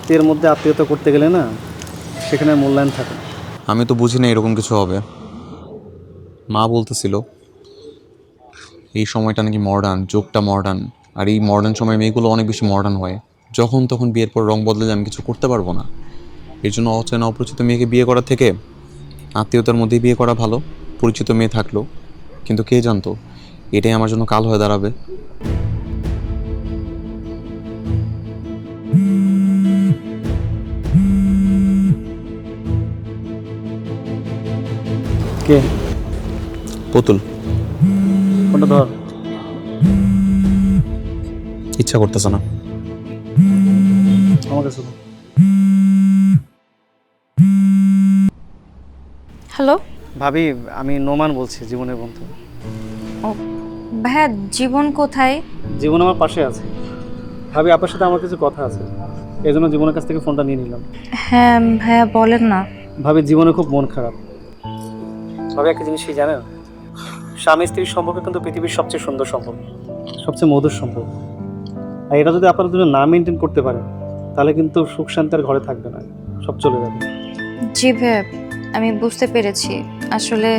আত্মীয়ের মধ্যে আত্মীয়তা করতে গেলে না সেখানে মূল্যায়ন থাকে। আমি তো বুঝি না এরকম কিছু হবে। মা বলতেছিল এই সময়টা নাকি মডার্ন, যুগটা মডার্ন, আর এই মডার্ন সময় মেয়েগুলো অনেক বেশি মডার্ন হয়। যখন তখন বিয়ের পর রং বদলে আমি কিছু করতে পারবো না। এর জন্য অচেনা অপরিচিত মেয়েকে বিয়ে করার থেকে আত্মীয়তার মধ্যেই বিয়ে করা ভালো। পরিচিত মেয়ে থাকলো, কিন্তু কে জানতো এটাই আমার জন্য কাল হয়ে দাঁড়াবে। কে? পুতুল। কোনটা ধর। ইচ্ছা করতেছে না। আমার কাছে দাও। হ্যালো। ভাবি, আমি নোমান বলছি, জীবনের বন্ধু। ও ভাইয়া, জীবন কোথায়? জীবন আমার পাশে আছে। ভাবি, আপনার সাথে আমার কিছু কথা আছে, এই জন্য জীবনের কাছ থেকে ফোনটা নিয়ে নিলাম। হ্যাঁ ভাইয়া, বলেন না। ভাবি, জীবনে খুব মন খারাপ। ভাবি, একটা জিনিস কি জানেন? স্বামী স্ত্রীর সম্পর্ক কিন্তু পৃথিবীর সবচেয়ে সুন্দর সম্পর্ক, সবচেয়ে মধুর সম্পর্ক। আর এটা যদি আপনারা দুজন না মেনটেন করতে পারেন, তাহলে কিন্তু সুখ শান্তি আর ঘরে থাকবে না, সব চলে যাবে। জি ভাইয়া, আমি বুঝতে পেরেছি। আসলে